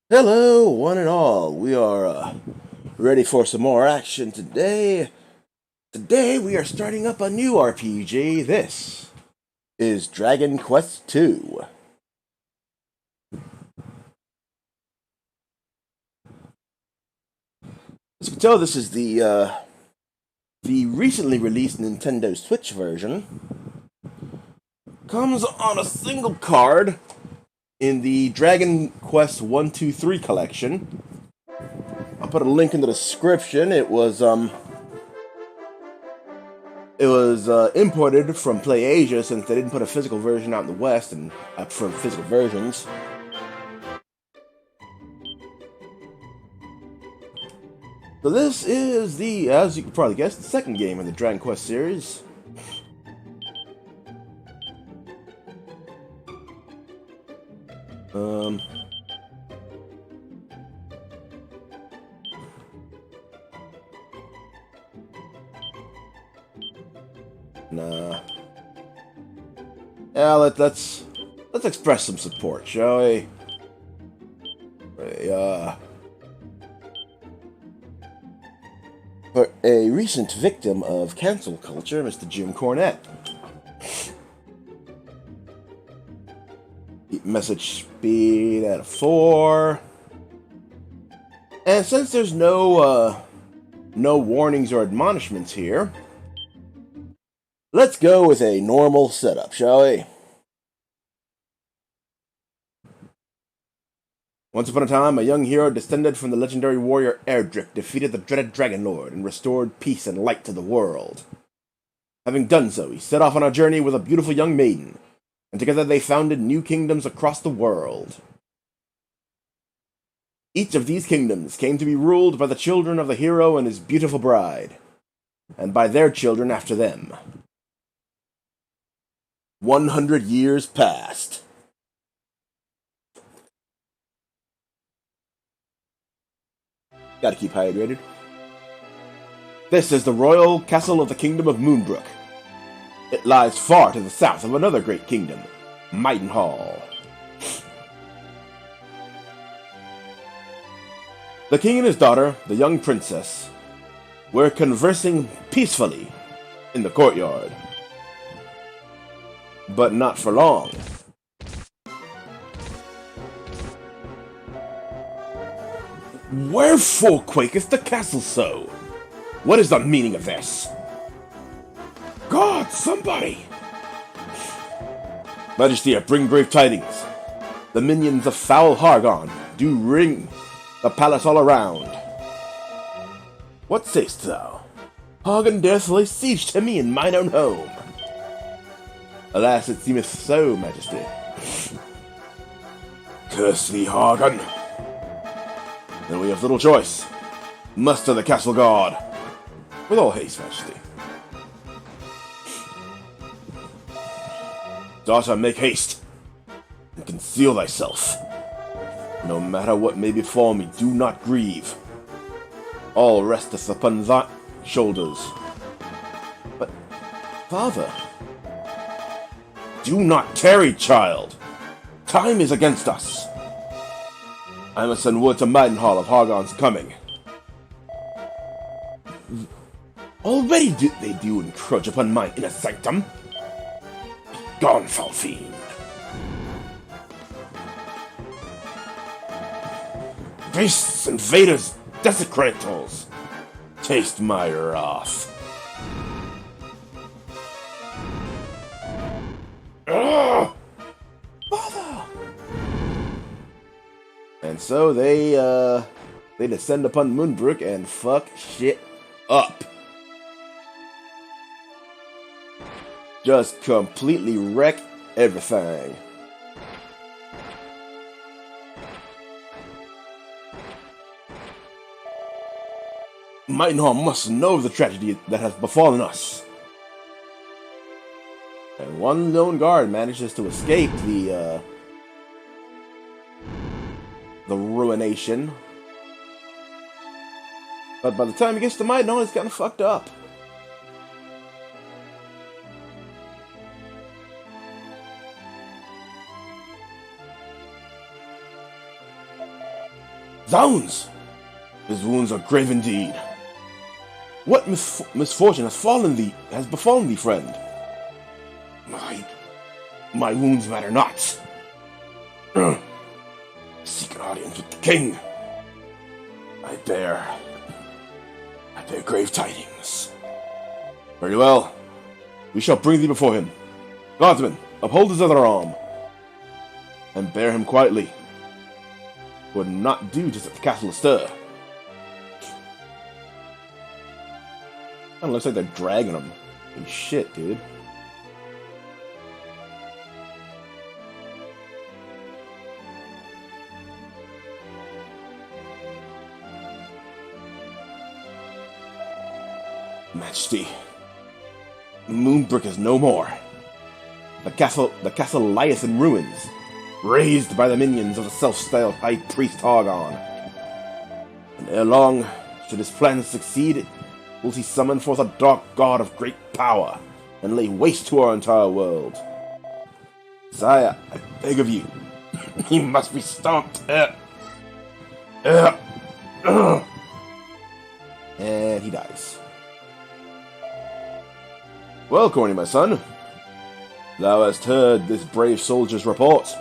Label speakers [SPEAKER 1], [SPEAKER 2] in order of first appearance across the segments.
[SPEAKER 1] Hello, one and all. We are ready for some more action today. Today we are starting up a new RPG. This is Dragon Quest II. As you can tell, this is the recently released Nintendo Switch version. Comes on a single card in the Dragon Quest 1, 2, 3 collection. I'll put a link in the description. It was imported from PlayAsia since they didn't put a physical version out in the West and for physical versions. So this is as you can probably guess, the second game in the Dragon Quest series. Um, nah. Yeah, let's express some support, shall we? Uh, for a recent victim of cancel culture, Mr. Jim Cornette. Message speed at a 4. And since there's no warnings or admonishments here, let's go with a normal setup, shall we? Once upon a time, a young hero descended from the legendary warrior Erdrick defeated the dreaded Dragon Lord and restored peace and light to the world. Having done so, he set off on a journey with a beautiful young maiden, and together they founded new kingdoms across the world. Each of these kingdoms came to be ruled by the children of the hero and his beautiful bride, and by their children after them. 100 years passed. Gotta keep hydrated. This is the royal castle of the kingdom of Moonbrooke. It lies far to the south of another great kingdom, Maidenhall. The king and his daughter, the young princess, were conversing peacefully in the courtyard. But not for long. Wherefore quaketh the castle so? What is the meaning of this? God, somebody! Majesty, I bring grave tidings. The minions of foul Hargon do ring the palace all around. What sayst thou? Hargon dares lay siege to me in mine own home. Alas, it seemeth so, Majesty. Curse thee, Hargon. Then we have little choice. Muster the castle guard. With all haste, Majesty. Daughter, make haste, and conceal thyself. No matter what may befall me, do not grieve. All resteth upon thy shoulders. But, father... Do not tarry, child. Time is against us. I must send word to Maidenhall of Hargon's coming. Already they do encroach upon mine inner sanctum. Gone, foul fiend. Beasts, invaders, desecrators, taste my wrath. Ugh! Father! And so they descend upon Moonbrooke and fuck shit up. Just completely wreck everything. Maidenhall must know of the tragedy that has befallen us. And one lone guard manages to escape the ruination. But by the time he gets to Maidenhall, he's gotten fucked up. Zounds! His wounds are grave indeed. What misfortune has befallen thee, friend? My wounds matter not. Seek an audience with the king. I bear grave tidings. Very well. We shall bring thee before him. Guardsman, uphold his other arm, and bear him quietly. Would not do to set the castle astir. Kinda looks like they're dragging him. Holy shit, dude. Majesty, Moonbrooke is no more. The castle lieth in ruins, razed by the minions of the self-styled High Priest Hargon. And ere long, should his plans succeed, will he summon forth a dark god of great power, and lay waste to our entire world. Sire, I beg of you, he must be stopped. And he dies. Well, Corny, my son, thou hast heard this brave soldier's report.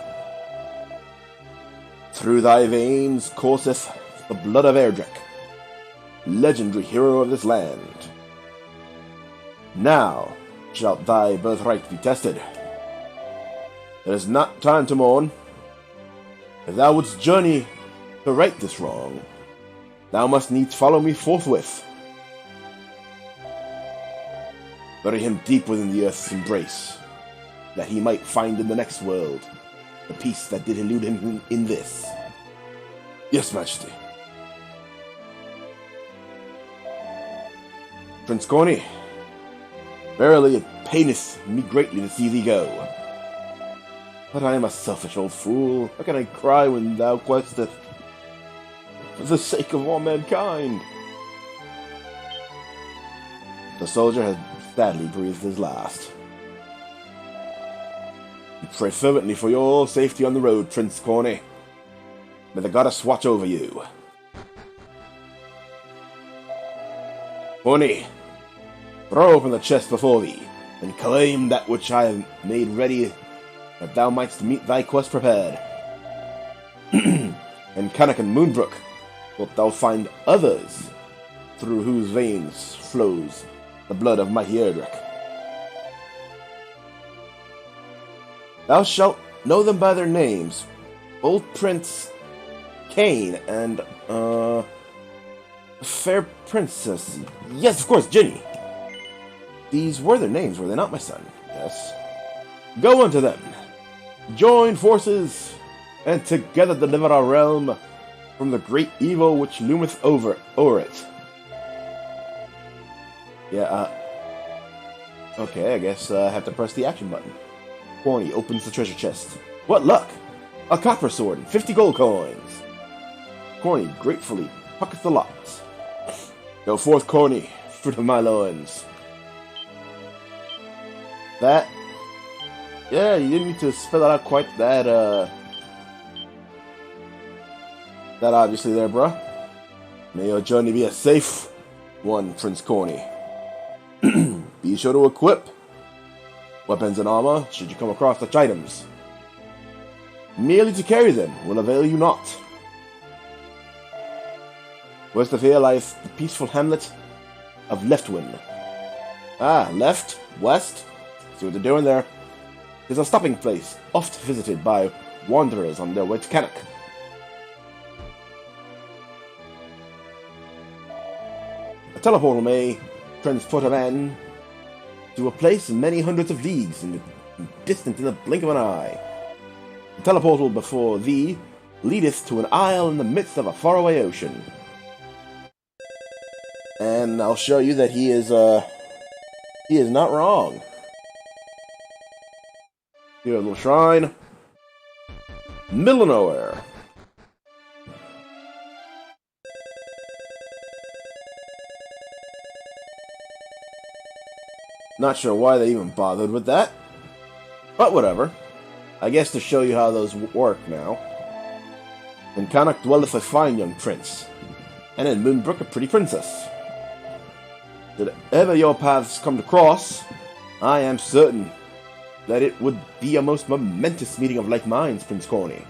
[SPEAKER 1] Through thy veins courseth the blood of Erdrick, legendary hero of this land. Now shalt thy birthright be tested. There is not time to mourn. If thou wouldst journey to right this wrong, thou must needs follow me forthwith. Bury him deep within the earth's embrace, that he might find in the next world the peace that did elude him in this. Yes, Majesty. Prince Corny, verily it paineth me greatly to see thee go. But I am a selfish old fool. How can I cry when thou questeth for the sake of all mankind? The soldier had sadly breathed his last. We pray fervently for your safety on the road, Prince Corny. May the goddess watch over you. Corny, throw open the chest before thee, and claim that which I have made ready, that thou mightst meet thy quest prepared. In Cannock and Moonbrooke wilt thou find others through whose veins flows the blood of mighty Erdrick. Thou shalt know them by their names, Old Prince Kane and, Fair Princess. Yes, of course, Ginny. These were their names, were they not, my son? Yes. Go unto them. Join forces, and together deliver our realm from the great evil which loometh o'er it. Yeah, okay, I guess I have to press the action button. Corny opens the treasure chest. What luck! A copper sword and 50 gold coins. Corny gratefully pockets the lot. Go forth, Corny, fruit of my loins. That... yeah, you didn't need to spell it out quite that obviously there, bruh. May your journey be a safe one, Prince Corny. Be sure to equip weapons and armor should you come across such items. Merely to carry them will avail you not. West of here lies the peaceful hamlet of Leftwind. Ah, left? West? See what they're doing there. It's a stopping place, oft visited by wanderers on their way to Cannock. A teleportal may transport a man to a place many hundreds of leagues distant in the blink of an eye. The teleportal before thee leadeth to an isle in the midst of a faraway ocean. And I'll show you that he is not wrong. Here, a little shrine. Middle of nowhere. Not sure why they even bothered with that. But whatever. I guess to show you how those work now. In Connacht dwelleth a fine young prince, and in Moonbrooke a pretty princess. Should ever your paths come to cross, I am certain that it would be a most momentous meeting of like minds, Prince Corny.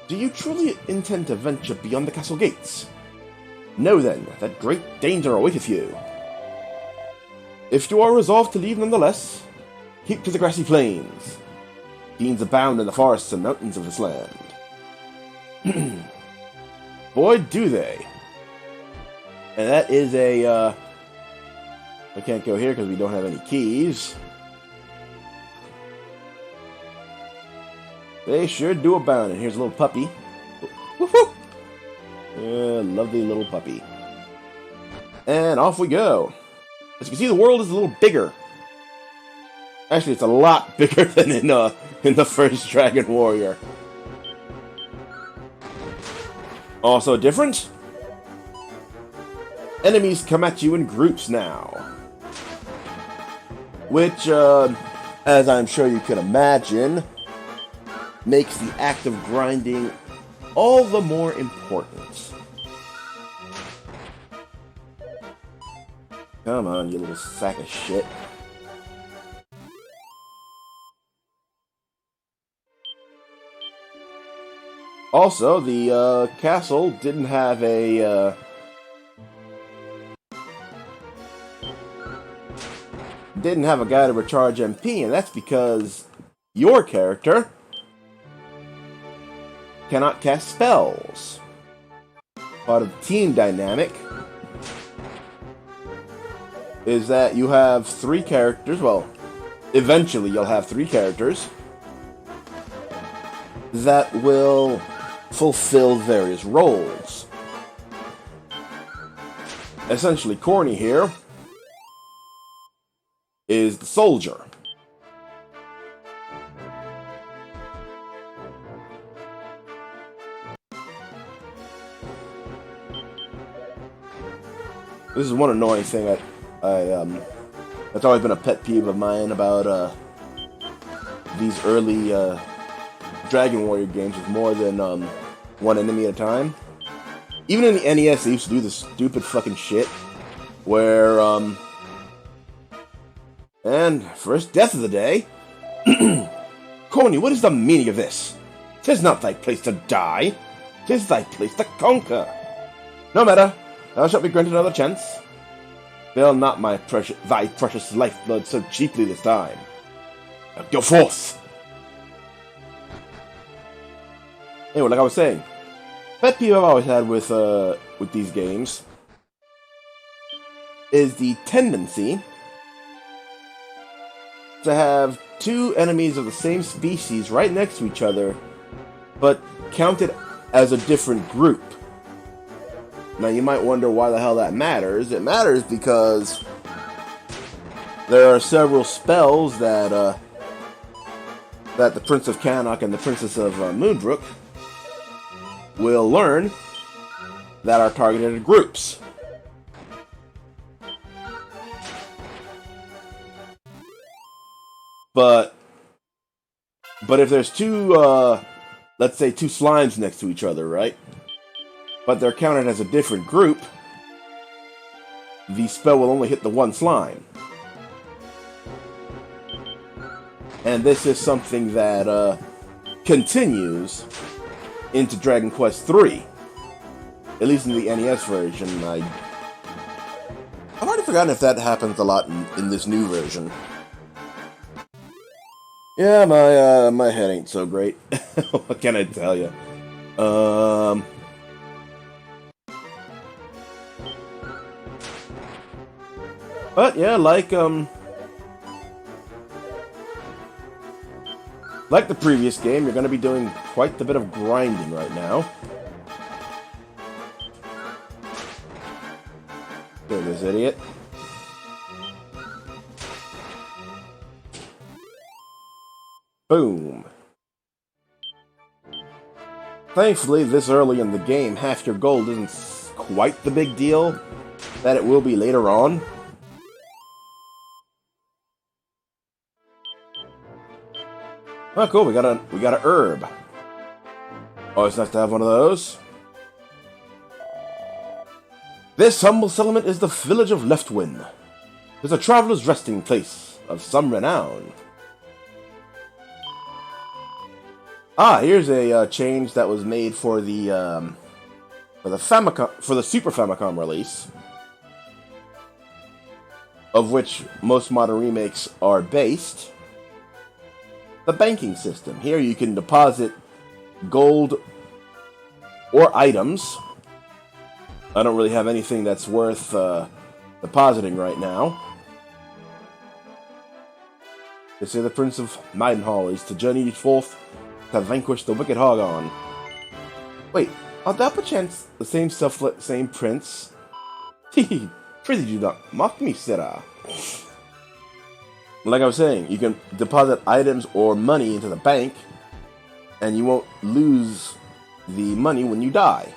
[SPEAKER 1] Do you truly intend to venture beyond the castle gates? Know then that great danger awaiteth you. If you are resolved to leave nonetheless, keep to the grassy plains. Fiends abound in the forests and mountains of this land. Boy, do they. And that is a, I can't go here because we don't have any keys. They sure do abound. And here's a little puppy. Woohoo! Lovely little puppy. And off we go. As you can see, the world is a little bigger. Actually, it's a lot bigger than in the first Dragon Warrior. Also different. Enemies come at you in groups now. Which, as I'm sure you can imagine, makes the act of grinding all the more important. Come on, you little sack of shit. Also, the castle didn't have a guy to recharge MP, and that's because your character cannot cast spells. Part of the team dynamic is that you have 3 characters. Well, eventually you'll have 3 characters that will fulfill various roles. Essentially, Corny here is the soldier. This is one annoying thing that's always been a pet peeve of mine about these early Dragon Warrior games with more than one enemy at a time. Even in the NES, they used to do this stupid fucking shit where and first death of the day. Corny, what is the meaning of this? 'Tis not thy place to die, 'tis thy place to conquer. No matter, thou shalt be granted another chance. Fail not thy precious lifeblood so cheaply this time. Now go forth! Anyway, like I was saying, pet peeve I've always had with these games is the tendency to have 2 enemies of the same species right next to each other, but counted as a different group. Now you might wonder why the hell that matters. It matters because there are several spells that the Prince of Connacht and the Princess of Moonbrooke will learn that are targeted at groups. But if there's 2, let's say 2 slimes next to each other, right? But they're counted as a different group, the spell will only hit the one slime. And this is something that continues into Dragon Quest III. At least in the NES version. I've already forgotten if that happens a lot in this new version. Yeah, my head ain't so great. What can I tell you? But yeah, like the previous game, you're going to be doing quite a bit of grinding right now. There this idiot. Boom. Thankfully, this early in the game, half your gold isn't quite the big deal that it will be later on. Oh, cool. We got a herb. Oh, it's nice to have one of those. This humble settlement is the village of Leftwyn. It's a traveler's resting place of some renown. Ah, here's a change that was made for the Super Famicom release, of which most modern remakes are based. The banking system. Here you can deposit gold or items. I don't really have anything that's worth depositing right now. They say the Prince of Maidenhall is to journey forth to vanquish the wicked Hogon. Wait, are that perchance the same prince? Hehe, prithee do not mock me, sirrah. Like I was saying, you can deposit items or money into the bank, and you won't lose the money when you die.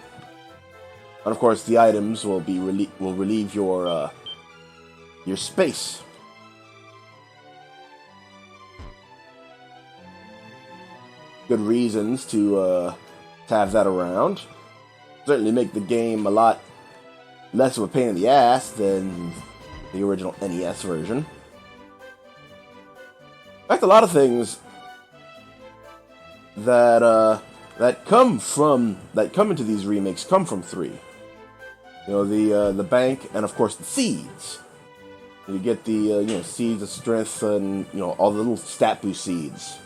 [SPEAKER 1] And of course, the items will relieve your space. Good reasons to have that around. Certainly make the game a lot less of a pain in the ass than the original NES version. In fact, a lot of things that come into these remakes come from 3. You know, the bank, and of course the seeds. You get the seeds of strength, and all the little stat boost seeds.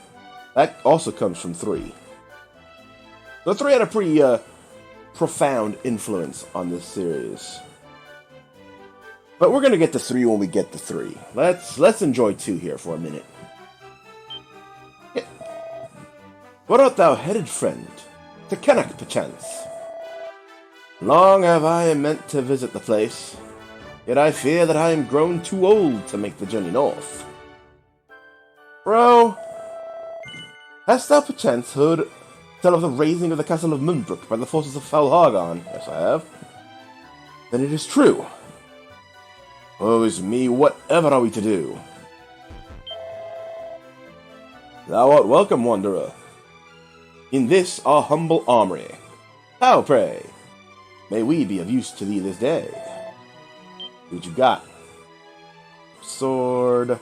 [SPEAKER 1] That also comes from 3. The 3 had a pretty profound influence on this series. But we're gonna get to 3 when we get to 3. Let's enjoy 2 here for a minute. Where art thou headed, friend? To Kennock, perchance? Long have I meant to visit the place, yet I fear that I am grown too old to make the journey north. Bro, hast thou perchance heard tell of the raising of the castle of Moonbrooke by the forces of foul Hogon? Yes, I have. Then it is true. Woe is me, whatever are we to do? Thou art welcome, wanderer. In this our humble armory. How, pray? May we be of use to thee this day. What you got? Sword,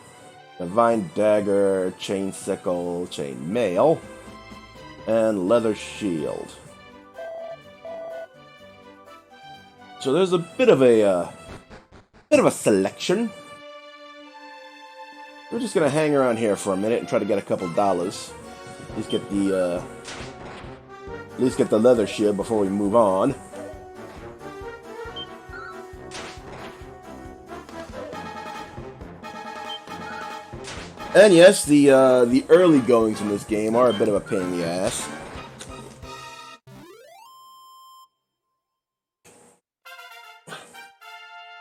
[SPEAKER 1] divine dagger, chain sickle, chain mail, and leather shield. So there's a bit of a selection. We're just gonna hang around here for a minute and try to get a couple dollars. At least get the leather shield before we move on. And yes, the early goings in this game are a bit of a pain in the ass.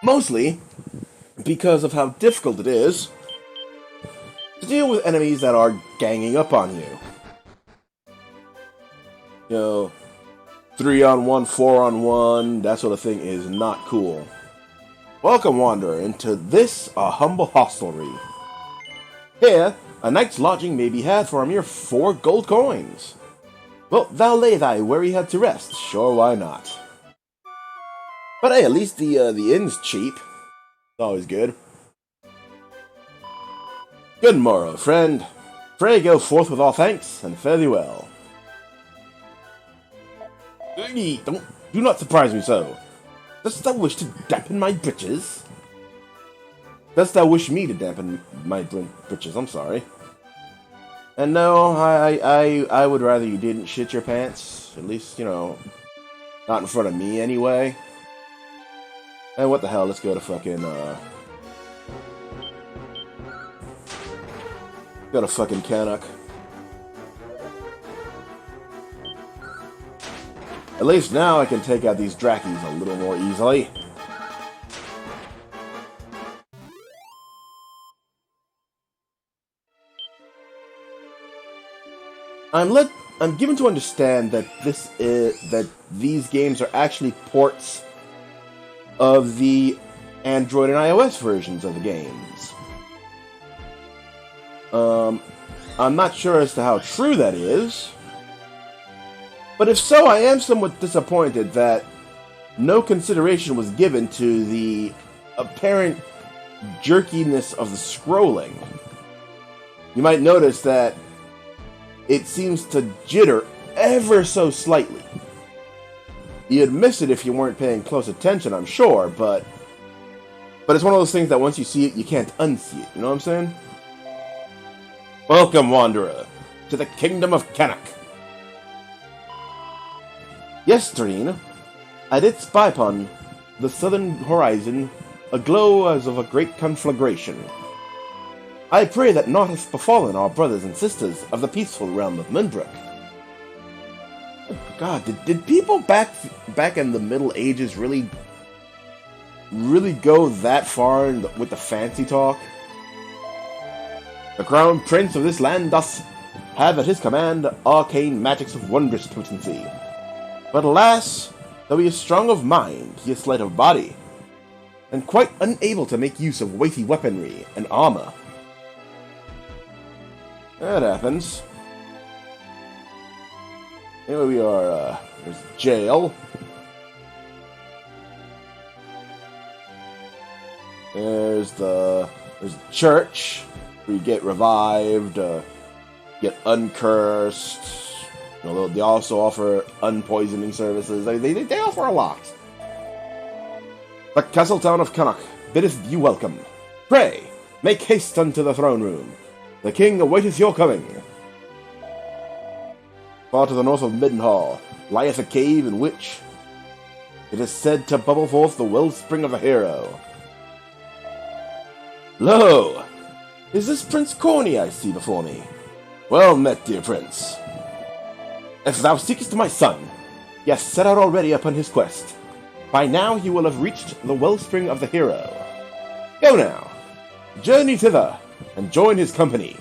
[SPEAKER 1] Mostly because of how difficult it is to deal with enemies that are ganging up on you. 3-on-1, 4-on-1, that sort of thing is not cool. Welcome, wanderer, into this, our humble hostelry. Here, a night's lodging may be had for a mere 4 gold coins. Wilt thou lay thy weary head to rest? Sure, why not? But hey, at least the inn's cheap. It's always good. Good morrow, friend. Pray go forth with all thanks, and fare thee well. Do not surprise me so. Dost thou wish to dampen my britches? Dost thou wish me to dampen my britches? I'm sorry. And no, I would rather you didn't shit your pants. At least, not in front of me anyway. And what the hell, let's go to fucking, go to fucking Kennock. At least now I can take out these Drakkies a little more easily. I'm given to understand that these games are actually ports of the Android and iOS versions of the games. I'm not sure as to how true that is. But if so, I am somewhat disappointed that no consideration was given to the apparent jerkiness of the scrolling. You might notice that it seems to jitter ever so slightly. You'd miss it if you weren't paying close attention, I'm sure, but it's one of those things that once you see it, you can't unsee it. You know what I'm saying? Welcome, Wanderer, to the Kingdom of Canuck. Yes, Trine, I did spy upon the southern horizon a glow as of a great conflagration. I pray that naught has befallen our brothers and sisters of the peaceful realm of Moonbrooke. God, did people back in the Middle Ages really go that far with the fancy talk? The crown prince of this land doth have at his command arcane magics of wondrous potency. But alas, though he is strong of mind, he is slight of body, and quite unable to make use of weighty weaponry and armor. That happens. Anyway, we are, there's jail. There's church, where you get revived, get uncursed. You know, they also offer unpoisoning services. They offer a lot. The castle town of Canuck biddeth you welcome. Pray, make haste unto the throne room. The king awaiteth your coming. Far to the north of Middenhall lieth a cave in which it is said to bubble forth the wellspring of a hero. Lo! Is this Prince Corny I see before me? Well met, dear prince. If thou seekest my son, he hath set out already upon his quest. By now he will have reached the wellspring of the hero. Go now, journey thither, and join his company,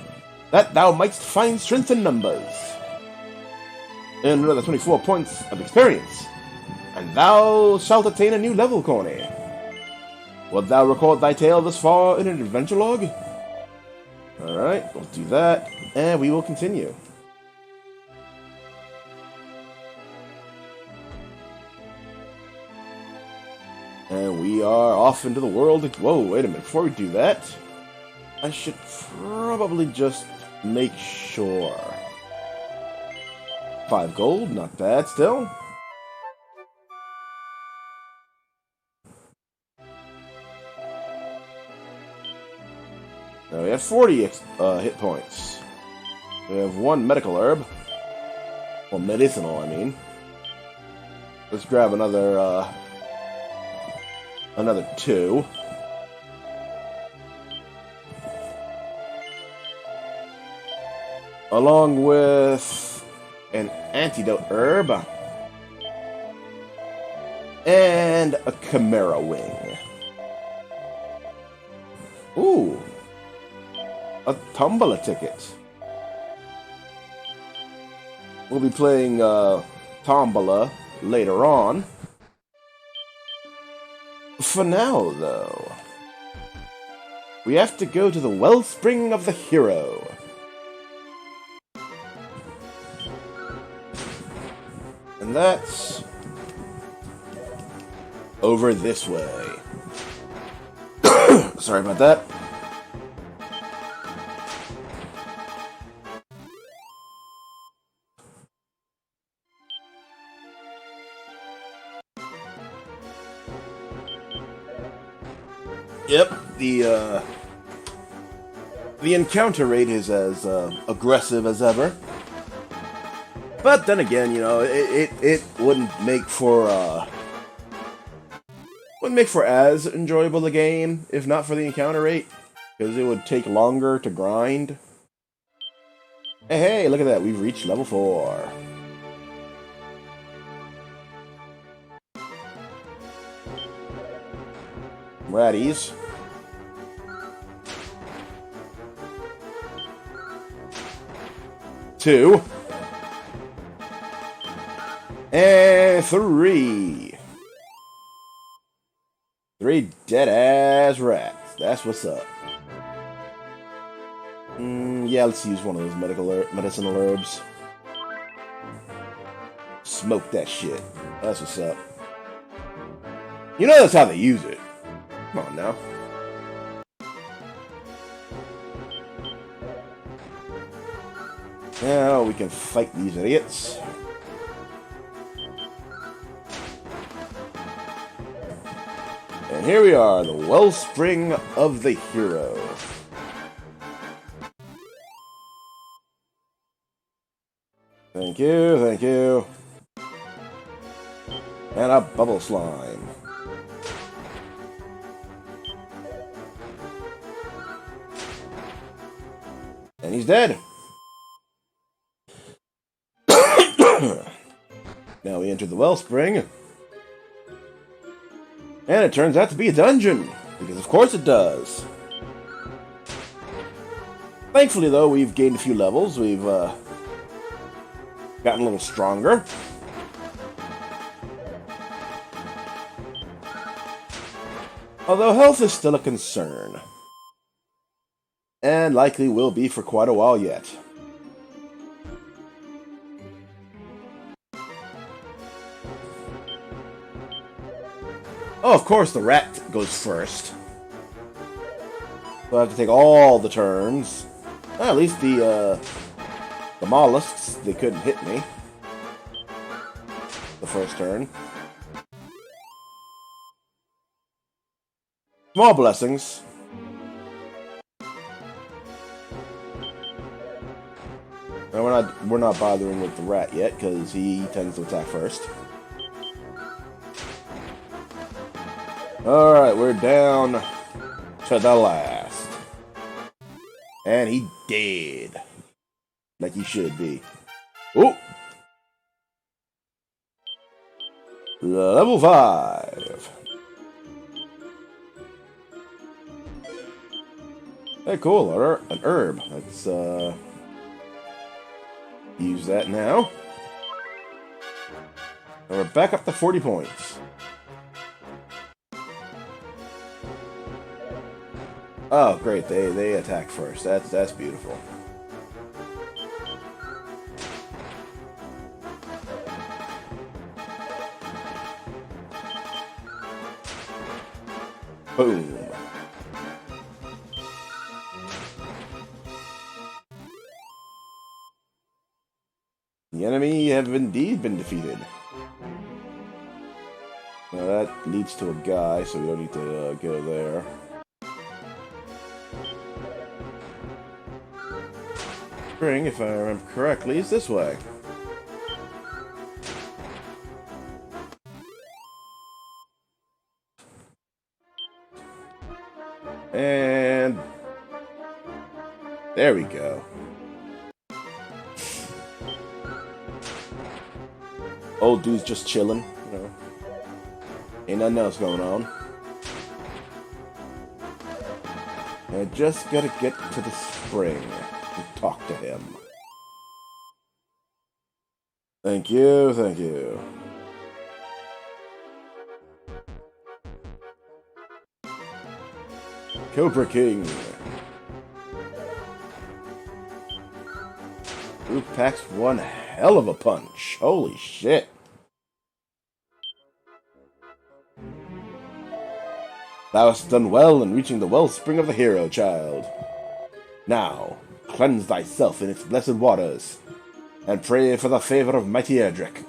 [SPEAKER 1] that thou mightst find strength in numbers. And another 24 points of experience, and thou shalt attain a new level, Corny. Wilt thou record thy tale thus far in an adventure log? Alright, we'll do that, and we will continue. And we are off into the world. Whoa, wait a minute. Before we do that, I should probably just make sure. 5 gold, not bad still. Now we have 40 hit points. We have 1 medical herb. Well, medicinal, I mean. Let's grab another 2. Along with an antidote herb and a chimera wing. Ooh, a tombola ticket. We'll be playing tombola later on. For now, though, we have to go to the wellspring of the hero. And that's over this way. Sorry about that. Yep, the encounter rate is as aggressive as ever. But then again, you know, it wouldn't make for as enjoyable a game if not for the encounter rate, because it would take longer to grind. Hey, look at that, we've reached level 4. Ratties. Two. And 3. 3 dead-ass rats. That's what's up. Yeah, let's use one of those medicinal herbs. Smoke that shit. That's what's up. You know that's how they use it. Come on now. Now we can fight these idiots. And here we are, the wellspring of the hero. Thank you, thank you. And a bubble slime. And he's dead. Now we enter the wellspring. And it turns out to be a dungeon. Because of course it does. Thankfully though, we've gained a few levels. We've gotten a little stronger. Although health is still a concern. And likely will be for quite a while yet. Oh, of course the rat goes first. So I have to take all the turns. Well, at least the mollusks, they couldn't hit me. The first turn. Small blessings. And we're not bothering with the rat yet, because he tends to attack first. Alright, we're down to the last. And he dead. Like he should be. Oh! Level 5. Hey, cool. An herb. Let's use that now. And we're back up to 40 points. Oh, great. They attack first. That's beautiful. Boom. The enemy have indeed been defeated. Now that leads to a guy, so we don't need to go there. Spring, if I remember correctly, is this way. And there we go. Old dude's just chilling, you know. Ain't nothing else going on. I just gotta get to the spring and talk to him. Thank you, thank you. Cobra King. Who packs one hell of a punch? Holy shit. Thou hast done well in reaching the wellspring of the hero, child. Now, cleanse thyself in its blessed waters, and pray for the favor of mighty Erdrick.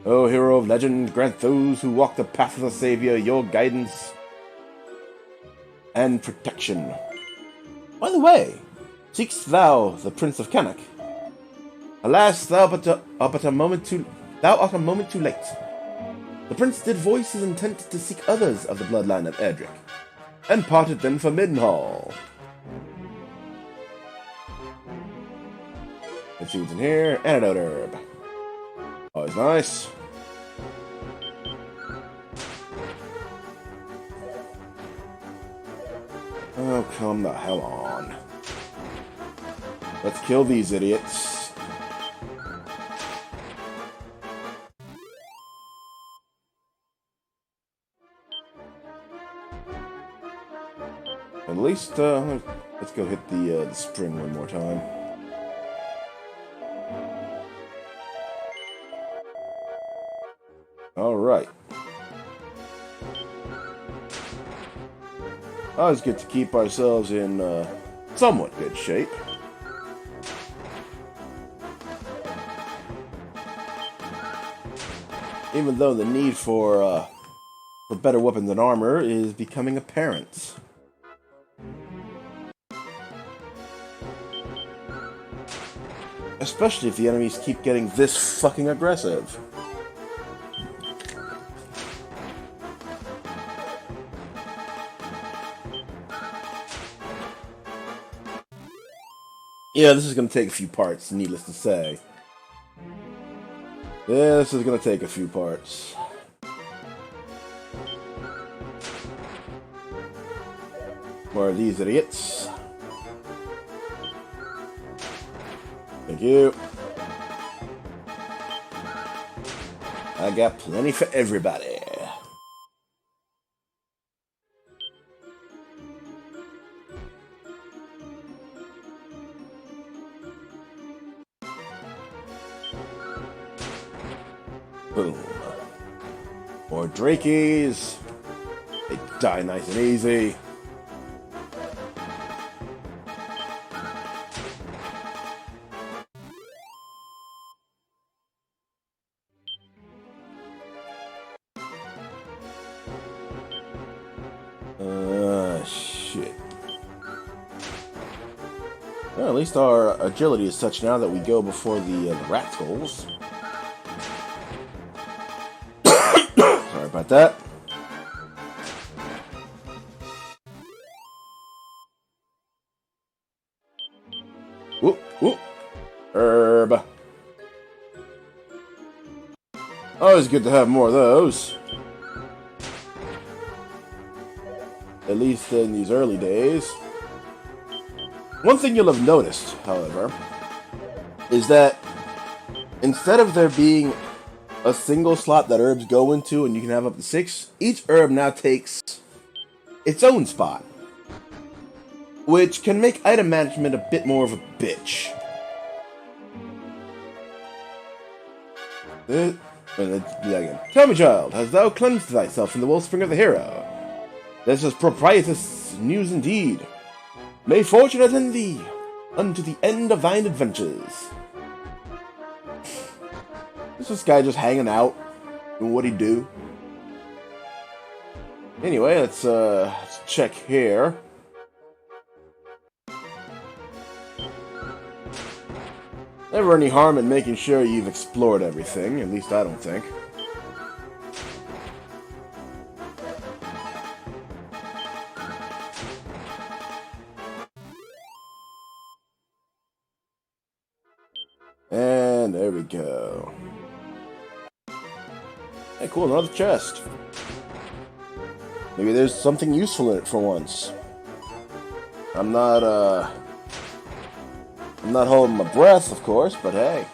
[SPEAKER 1] O hero of legend, grant those who walk the path of the Savior your guidance and protection. By the way, seekst thou the Prince of Canuck? Alas, thou art a moment too late. The prince did voice his intent to seek others of the bloodline of Erdrick, and parted them for Middenhall. Let's see what's in here. Antidote herb. Always nice. Oh, come the hell on. Let's kill these idiots. At least, let's Let's go hit the spring one more time. Alright. Always get to keep ourselves in somewhat good shape. Even though the need for better weapons and armor is becoming apparent. Especially if the enemies keep getting this fucking aggressive. Yeah, this is going to take a few parts, needless to say. Yeah, this is going to take a few parts. More of these idiots. Thank you. I got plenty for everybody. Boom. More Drakies. They die nice and easy. Shit. Well, at least our agility is such now that we go before the rat skulls. Sorry about that. Whoop, whoop. Herb. Always good to have more of those. At least in these early days. One thing you'll have noticed, however, is that instead of there being a single slot that herbs go into and you can have up to 6, each herb now takes its own spot, which can make item management a bit more of a bitch. Tell me, child, hast thou cleansed thyself in the wellspring of the hero? This is propitious news indeed. May fortune attend thee unto the end of thine adventures. Is this guy just hanging out? And what'd he do? Anyway, let's check here. Never any harm in making sure you've explored everything, at least I don't think. And there we go. Hey, cool, another chest. Maybe there's something useful in it for once. I'm not holding my breath, of course, but hey.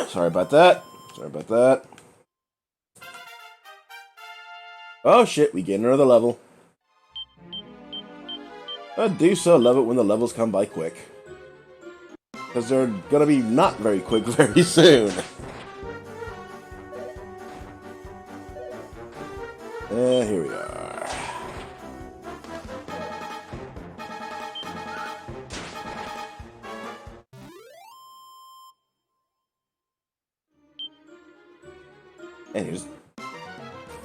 [SPEAKER 1] Sorry about that. Sorry about that. Oh shit, we get another level. I do so love it when the levels come by quick. Because they're gonna be not very quick very soon. And here we are. And here's...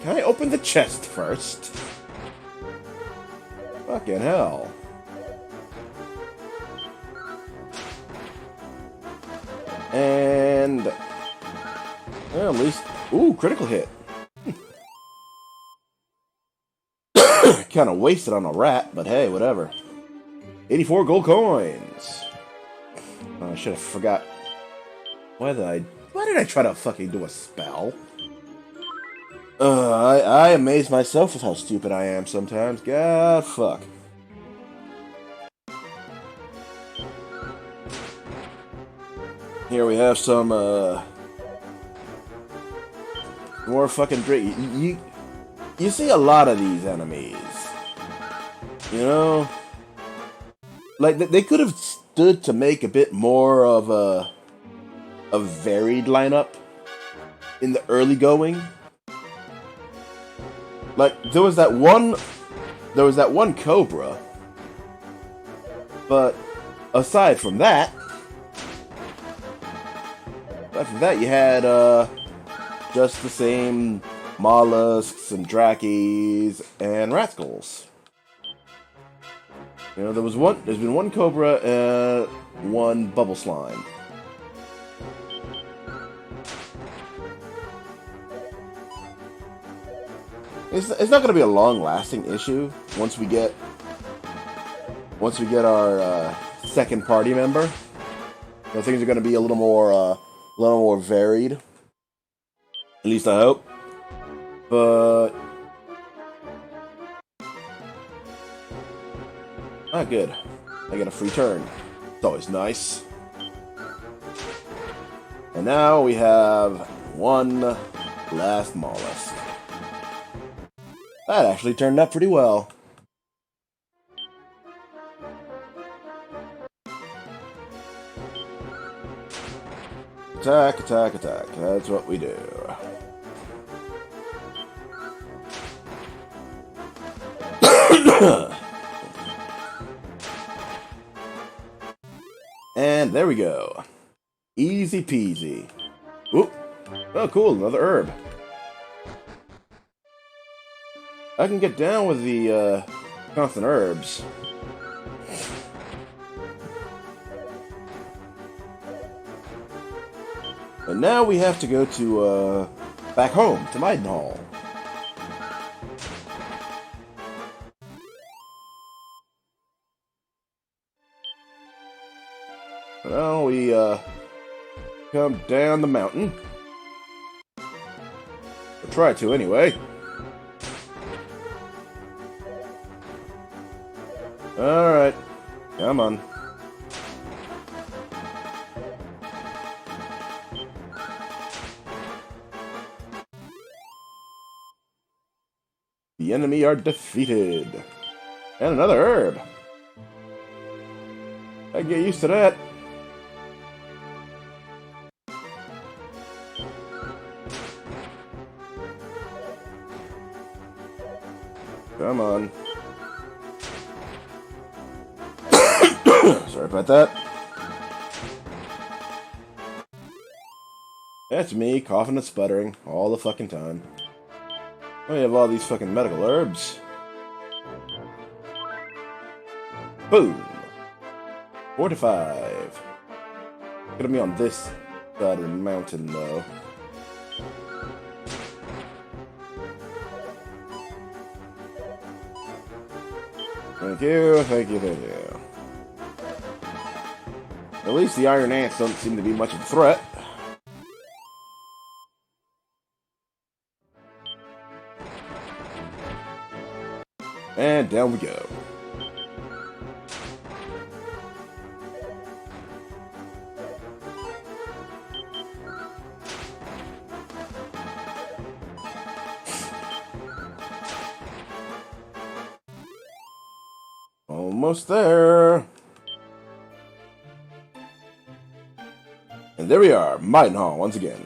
[SPEAKER 1] Can I open the chest first? Fucking hell. And... well, at least... ooh, critical hit. Kind of wasted on a rat, but hey, whatever. 84 gold coins. Oh, I should have forgot. Why did I try to fucking do a spell? I amaze myself with how stupid I am sometimes. God, fuck. Here we have some, more fucking Drake. You see a lot of these enemies. You know, like they could have stood to make a bit more of a varied lineup in the early going. Like there was that one Cobra, but aside from that, you had just the same mollusks and drakies and rascals. You know, there's been one Cobra, one Bubble Slime. It's not going to be a long-lasting issue once we get our second party member. You know, things are going to be a little more varied. At least I hope. But good. I get a free turn. It's always nice. And now we have one last mollusk. That actually turned out pretty well. Attack, attack, attack. That's what we do. And there we go. Easy peasy. Oop. Oh, cool. Another herb. I can get down with the constant herbs. But now we have to go to back home to Maidenhall. Well, we come down the mountain. Or try to anyway. Alright, come on. The enemy are defeated. And another herb. I get used to that. Come on. Sorry about that. That's me, coughing and sputtering all the fucking time. We have all these fucking medical herbs. Boom! 4 to 5. Gonna be on this side of the mountain, though. Thank you, thank you, thank you. At least the iron ants don't seem to be much of a threat. And down we go. Almost there. And there we are, Maidenhall once again.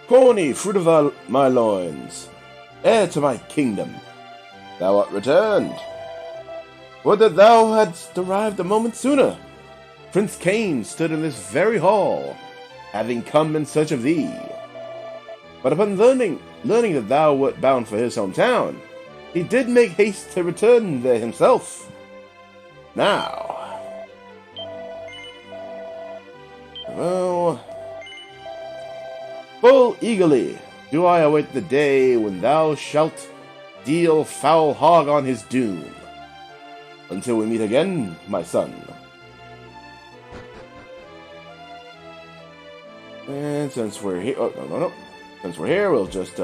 [SPEAKER 1] Corny, fruit of my loins, heir to my kingdom, thou art returned. Would that thou hadst arrived a moment sooner. Prince Cain stood in this very hall, having come in search of thee. But upon learning that thou wert bound for his hometown, he did make haste to return there himself. Now, well, full eagerly do I await the day when thou shalt deal foul hog on his doom. Until we meet again, my son. And since we're here, no. Since we're here, we'll just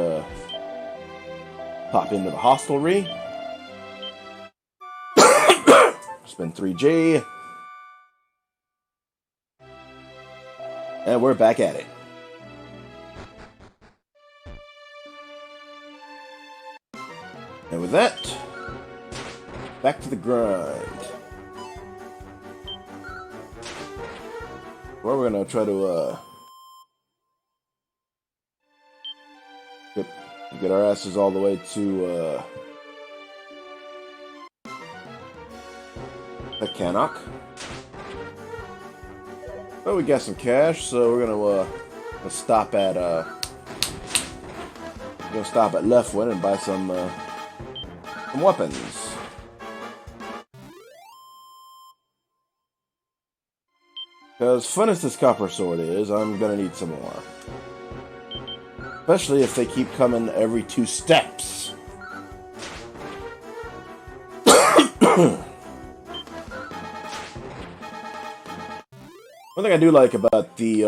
[SPEAKER 1] pop into the hostelry. Spend 3G. And we're back at it. And with that, back to the grind. Where we're gonna try to get our asses all the way to the Cannock. But we got some cash, so we're gonna stop at Leftwind and buy some weapons. Because fun as this copper sword is, I'm gonna need some more. Especially if they keep coming every 2 steps. One thing I do like about these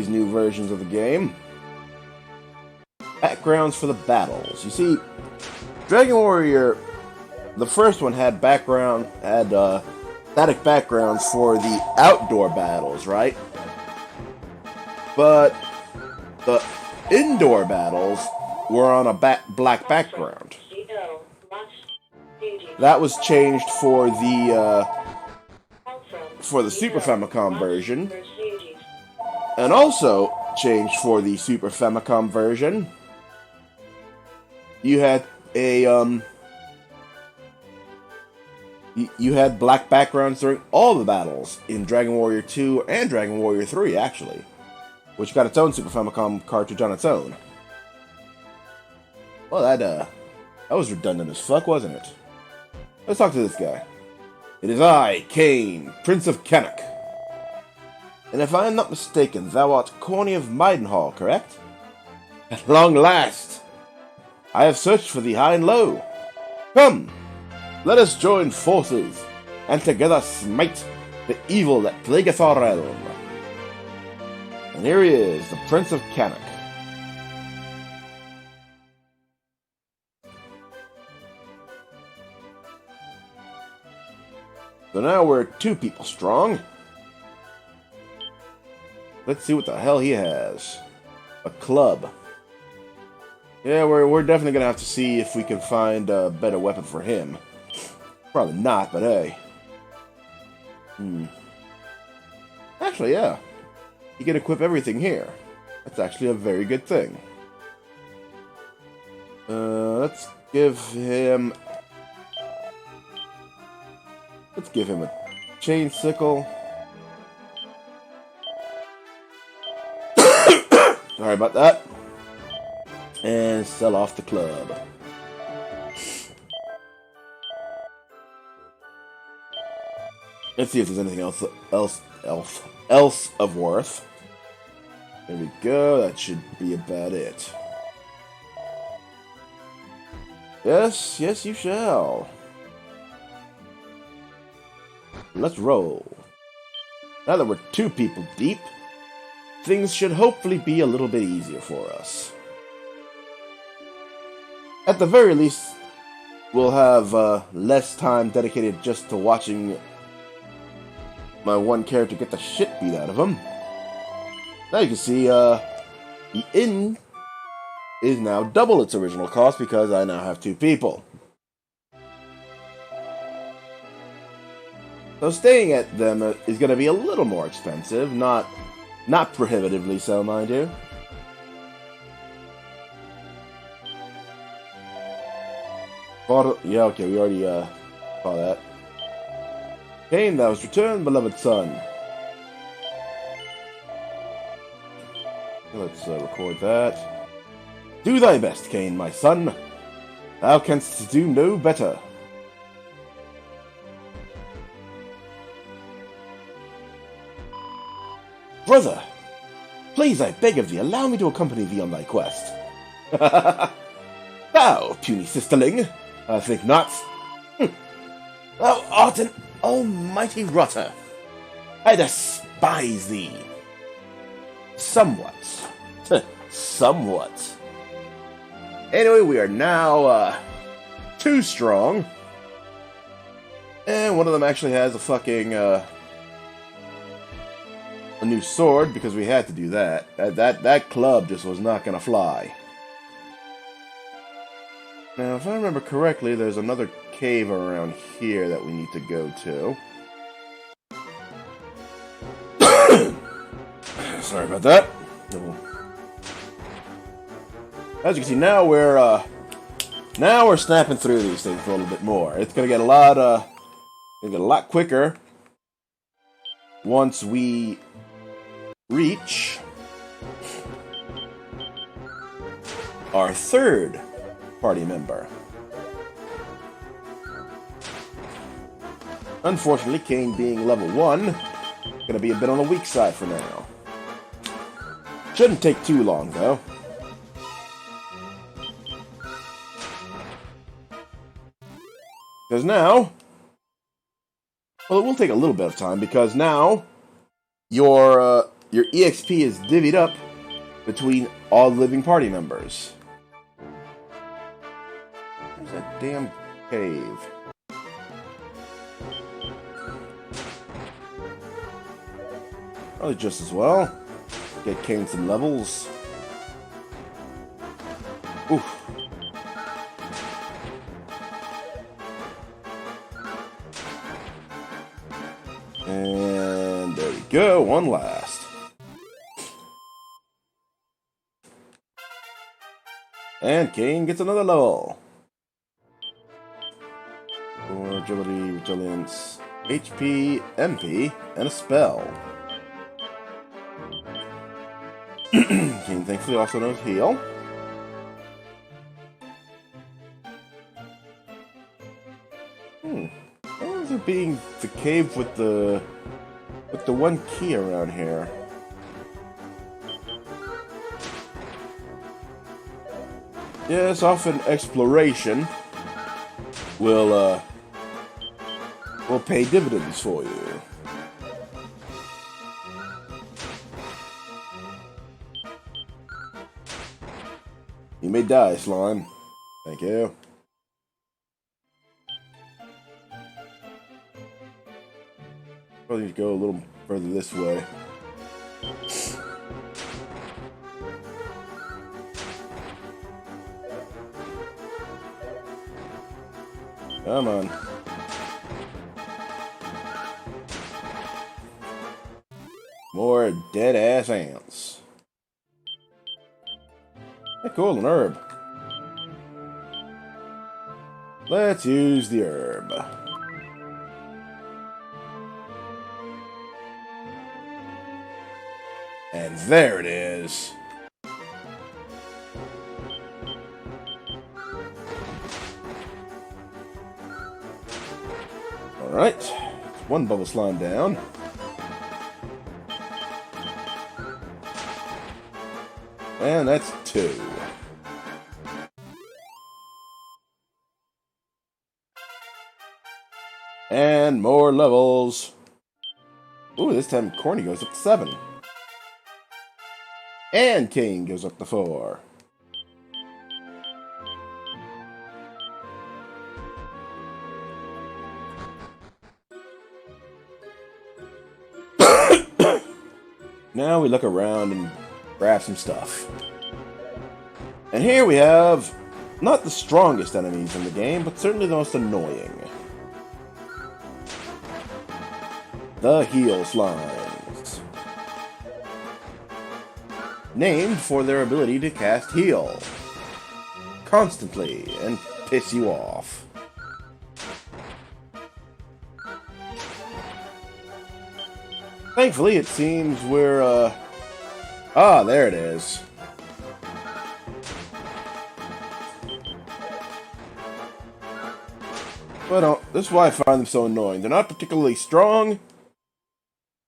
[SPEAKER 1] new versions of the game, backgrounds for the battles. You see, Dragon Warrior, the first one had static backgrounds for the outdoor battles, right? But the indoor battles were on a black background. That was changed for the Super Famicom version, and also changed for the Super Famicom version. You had you had black backgrounds during all the battles in Dragon Warrior 2 and Dragon Warrior 3, actually, which got its own Super Famicom cartridge on its own. Well, that was redundant as fuck, wasn't it? Let's talk to this guy. It is I, Cain, Prince of Cannock. And if I am not mistaken, thou art Corny of Maidenhall, correct? At long last! I have searched for thee high and low. Come, let us join forces, and together smite the evil that plagueth our realm. And here he is, the Prince of Cannock. So now we're 2 people strong. Let's see what the hell he has. A club. Yeah, we're definitely gonna have to see if we can find a better weapon for him. Probably not, but hey. Actually, yeah. You can equip everything here. That's actually a very good thing. Let's give him a chain sickle. Sorry about that. And sell off the club. Let's see if there's anything else of worth. There we go. That should be about it. Yes, you shall. Let's roll. Now that we're 2 people deep, things should hopefully be a little bit easier for us. At the very least, we'll have less time dedicated just to watching my one character get the shit beat out of him. Now you can see the inn is now double its original cost because I now have 2 people. So staying at them is going to be a little more expensive, not prohibitively so, mind you. Yeah, okay, we already saw that. Cain, thou hast returned, beloved son. Let's record that. Do thy best, Cain, my son. Thou canst do no better. Brother, please, I beg of thee, allow me to accompany thee on thy quest. Thou, puny sisterling, I think not. Thou art an almighty rotter. I despise thee. Somewhat. Somewhat. Anyway, we are now 2 strong. And one of them actually has a fucking, a new sword, because we had to do that. That club just was not gonna fly. Now, if I remember correctly, there's another cave around here that we need to go to. Sorry about that. As you can see, now we're snapping through these things a little bit more. It's gonna get a lot quicker once we reach our third party member. Unfortunately, Kane being level 1, gonna be a bit on the weak side for now. Shouldn't take too long, though. Because now, well, it will take a little bit of time, because now your EXP is divvied up between all living party members. There's that damn cave. Probably just as well. Get Kane some levels. Oof. And there we go, one last. And Kane gets another level. For agility, resilience, HP, MP, and a spell. Kane thankfully also knows heal. Why is there being the cave with the one key around here? Yes, often exploration will pay dividends for you. You may die, slime. Thank you. Probably need to go a little further this way. Come on. More dead-ass ants. Hey, cool, an herb. Let's use the herb. And there it is. Alright. One bubble slime down. And that's 2. And more levels. Ooh, this time Corny goes up to 7. And Kane goes up to 4. Now we look around and grab some stuff. And here we have not the strongest enemies in the game, but certainly the most annoying. The heal slimes. Named for their ability to cast heal constantly and piss you off. Thankfully, it seems we're, there it is. But this is why I find them so annoying. They're not particularly strong.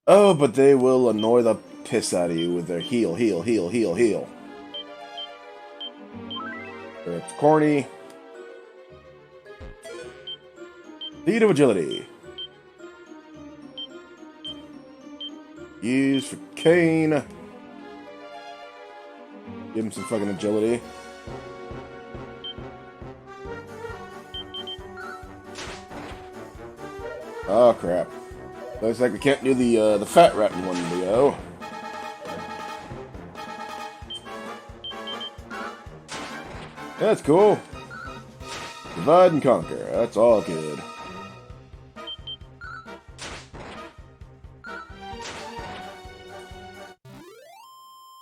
[SPEAKER 1] Oh, but they will annoy the piss out of you with their heal, heal, heal, heal, heal. It's Corny. Feat of agility. Use for Kane. Give him some fucking agility. Oh crap! Looks like we can't do the fat rat in one go. That's cool. Divide and conquer. That's all good.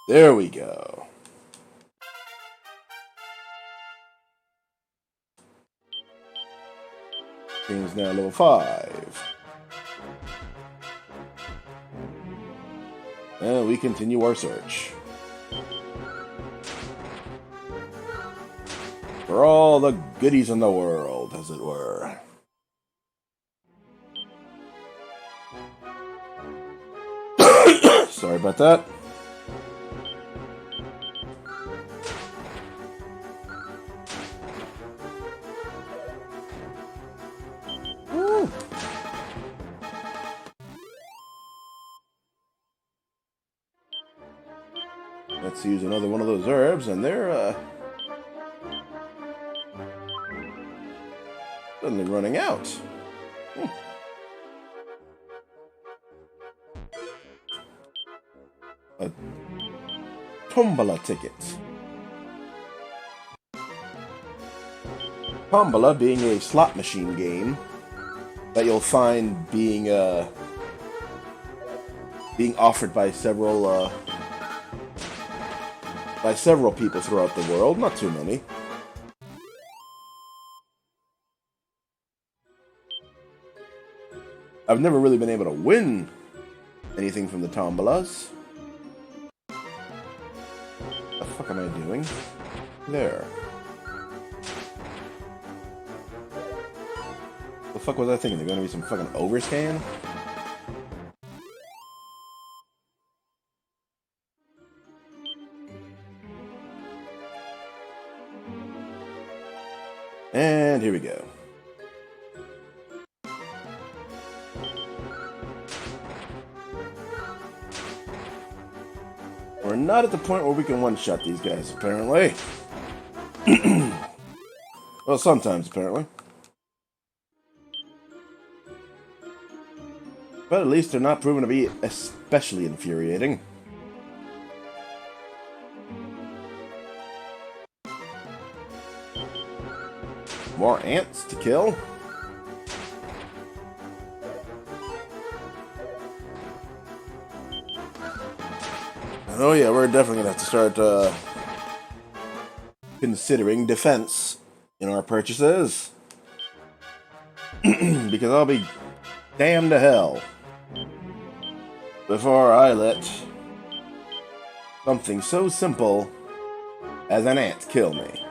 [SPEAKER 1] There we go. Game's now level 5. And we continue our search. For all the goodies in the world, as it were. Sorry about that. Woo. Let's use another one of those herbs, and they're suddenly running out. A tombola ticket. Tombola being a slot machine game that you'll find being offered by several people throughout the world. Not too many. I've never really been able to win anything from the tombolas. What the fuck am I doing? There. What the fuck was I thinking? There's gonna be some fucking overscan? And here we go. We're not at the point where we can one-shot these guys, apparently. Well, sometimes, apparently. But at least they're not proven to be especially infuriating. More ants to kill. Oh yeah, we're definitely gonna have to start considering defense in our purchases. Because I'll be damned to hell before I let something so simple as an ant kill me.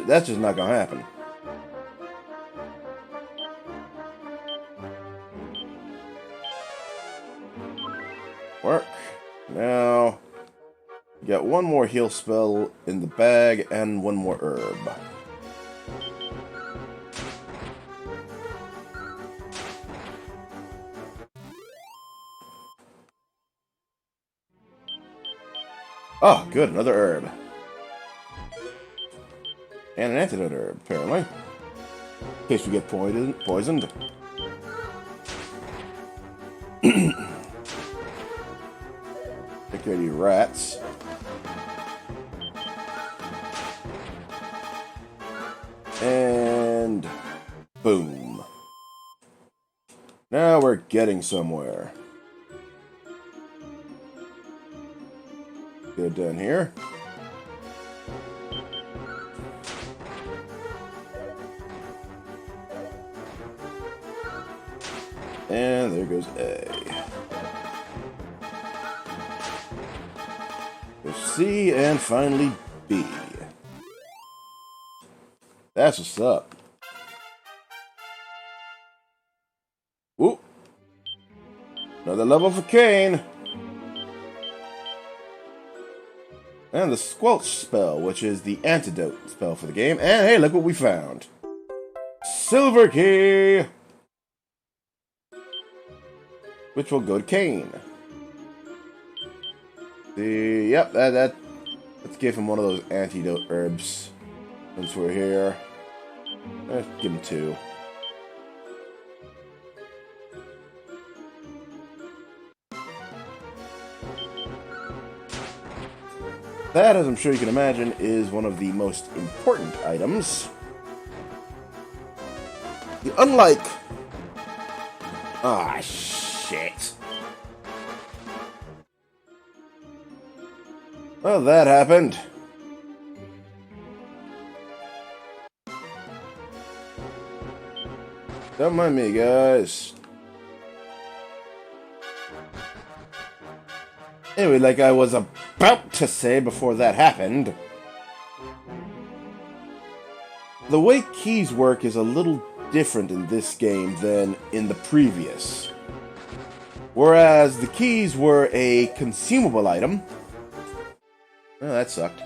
[SPEAKER 1] That's just not gonna happen. Work. Now, got one more heal spell in the bag and one more herb. Oh, good, another herb. And an antidote herb, apparently. In case we get poisoned. Take care of these rats. And boom. Now we're getting somewhere. Go down here. And there goes A. There's C and finally B. That's what's up. Whoop. Another level for Kane. And the Squelch spell, which is the antidote spell for the game. And hey, look what we found. Silver Key! Which will go to Kane. Yep, let's give him one of those antidote herbs. Since we're here. Let's give him 2. That, as I'm sure you can imagine, is one of the most important items. Unlike... Ah, shit. Well, that happened. Don't mind me, guys. Anyway, like I was about to say before that happened, the way keys work is a little different in this game than in the previous. Whereas the keys were a consumable item. Oh, that sucked.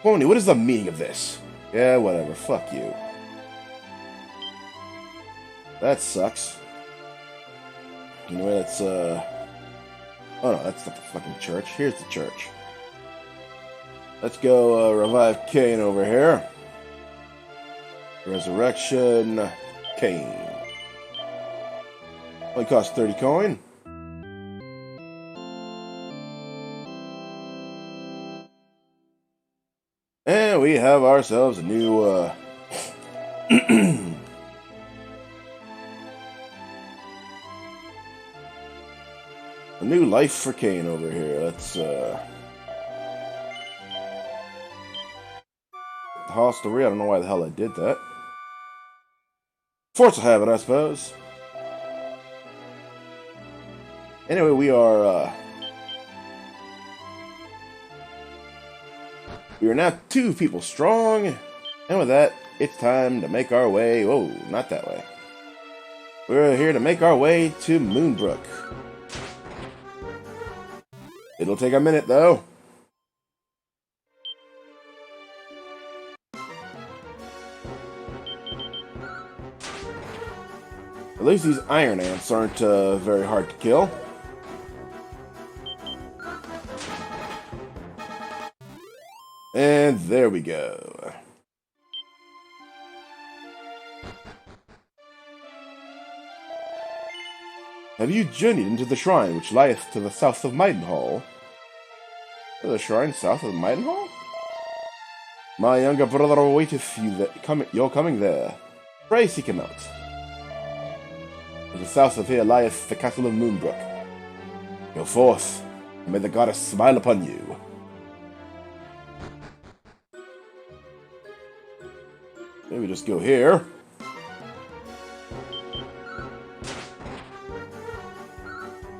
[SPEAKER 1] Pony, what is the meaning of this? Yeah, whatever. Fuck you. That sucks. Anyway, let's, oh no, that's not the fucking church. Here's the church. Let's go, revive Cain over here. Resurrection, Cain. Only costs 30 coin. And we have ourselves a new, a new life for Cain over here. Let's, the hostelry. I don't know why the hell I did that. Force of habit, I suppose. Anyway, we are now 2 people strong, and with that, it's time to make our way. Whoa, not that way. We're here to make our way to Moonbrooke. It'll take a minute, though. At least these iron ants aren't very hard to kill. And there we go. Have you journeyed into the shrine which lieth to the south of Maidenhall? The shrine south of Maidenhall? My younger brother awaiteth you your coming there. Pray seek him out. To the south of here lieth the castle of Moonbrooke. Go forth, and may the goddess smile upon you. Maybe just go here.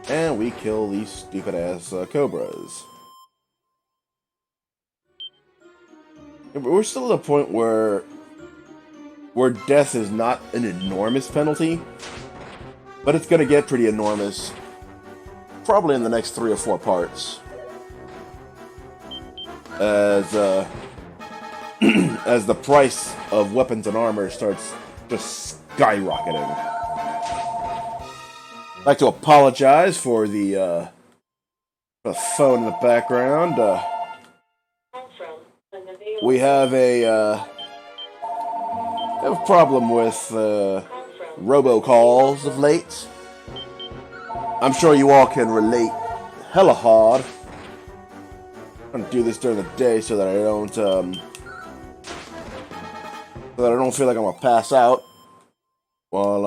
[SPEAKER 1] And we kill these stupid-ass cobras. We're still at a point where death is not an enormous penalty, but it's going to get pretty enormous probably in the next 3 or 4 parts. As as the price of weapons and armor starts just skyrocketing. I'd like to apologize for the phone in the background. We have a problem with robocalls of late. I'm sure you all can relate hella hard. I'm gonna do this during the day so that I don't feel like I'm gonna pass out while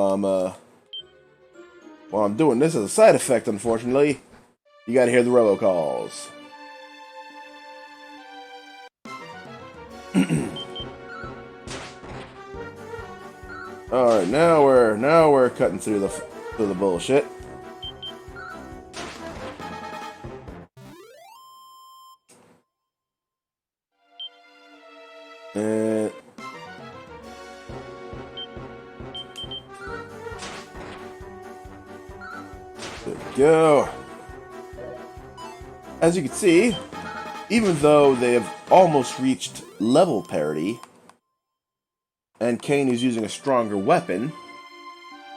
[SPEAKER 1] I'm doing this. As a side effect, unfortunately, you gotta hear the robocalls. All right, now we're cutting through the bullshit. And there we go. As you can see, even though they have almost reached level parity, and Cain is using a stronger weapon,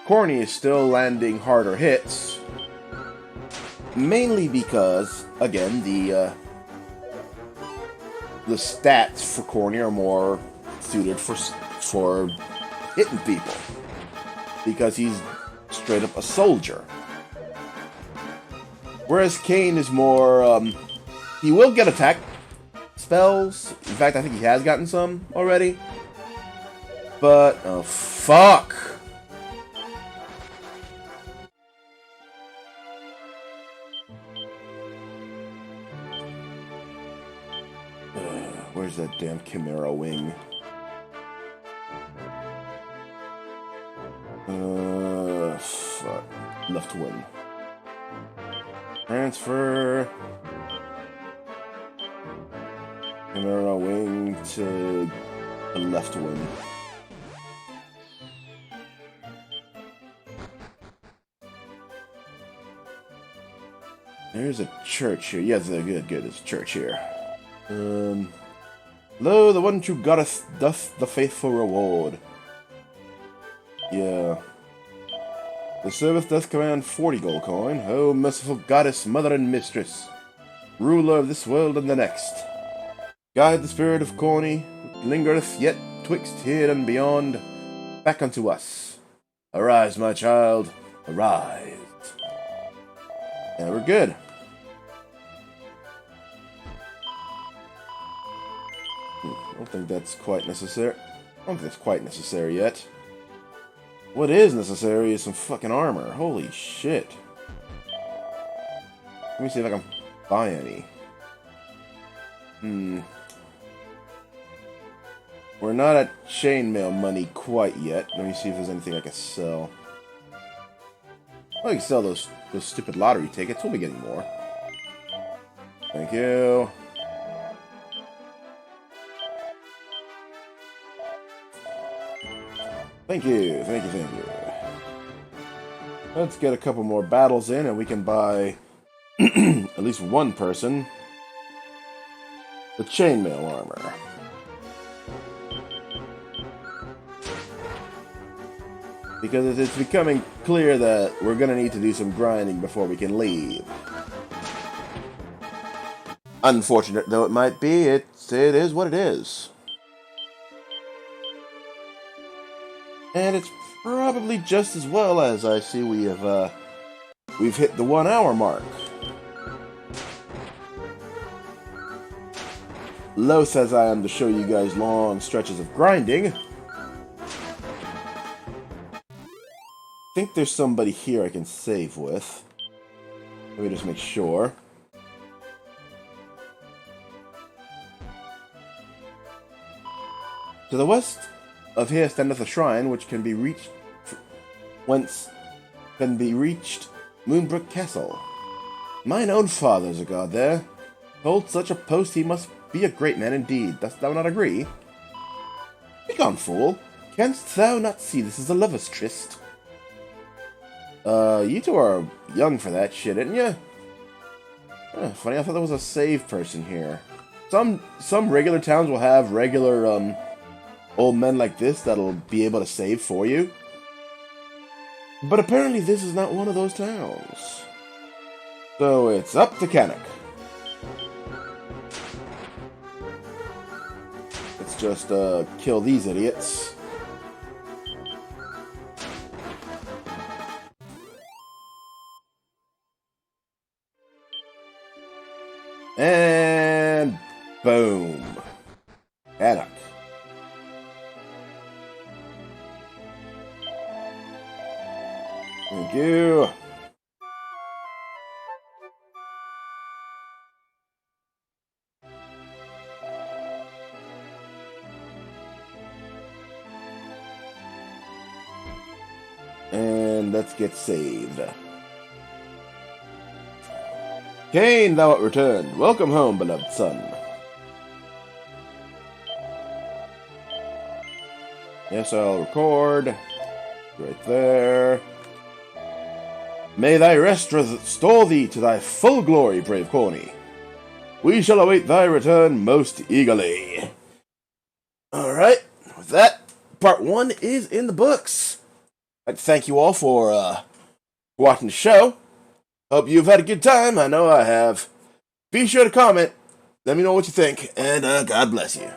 [SPEAKER 1] Corny is still landing harder hits, mainly because, again, the stats for Corny are more suited for hitting people, because he's straight up a soldier. Whereas Cain is more He will get attack spells. In fact, I think he has gotten some already. But, oh, fuck. Where's that damn Chimera wing? Fuck. Left wing. Transfer. Chimera wing to the left wing. There's a church here. Yes, good. There's a church here. Lo, the one true goddess doth the faithful reward. Yeah. The service does command 40 gold coin. O merciful goddess, mother and mistress, ruler of this world and the next, guide the spirit of Corny, which lingereth yet twixt here and beyond, back unto us. Arise, my child, arise. Yeah, we're good. I don't think that's quite necessary. I don't think that's quite necessary yet. What is necessary is some fucking armor. Holy shit. Let me see if I can buy any. We're not at chainmail money quite yet. Let me see if there's anything I can sell. I can sell those stupid lottery tickets. We'll be getting more. Thank you. Thank you. Let's get a couple more battles in and we can buy at least one person the chainmail armor. Because it's becoming clear that we're going to need to do some grinding before we can leave. Unfortunate though it might be, it is what it is. And it's probably just as well, as I see we've hit the 1 hour mark. Loath as I am to show you guys long stretches of grinding, I think there's somebody here I can save with. Let me just make sure. To the west of here standeth a shrine which can be reached, Moonbrooke Castle. Mine own father's a god there. Hold such a post, he must be a great man indeed. Dost thou not agree? Begone, fool! Canst thou not see this is a lover's tryst? You two are young for that shit, aren't you? Funny, I thought there was a save person here. Some regular towns will have regular, old men like this that'll be able to save for you. But apparently this is not one of those towns. So it's up to Canuck. Let's just kill these idiots. And boom. Canuck. Thank you. And let's get saved. Cain, thou art returned. Welcome home, beloved son. Yes, I'll record. Right there. May thy rest restore thee to thy full glory, brave Corny. We shall await thy return most eagerly. Alright, with that, part 1 is in the books. I'd like to thank you all for watching the show. Hope you've had a good time. I know I have. Be sure to comment. Let me know what you think, and God bless you.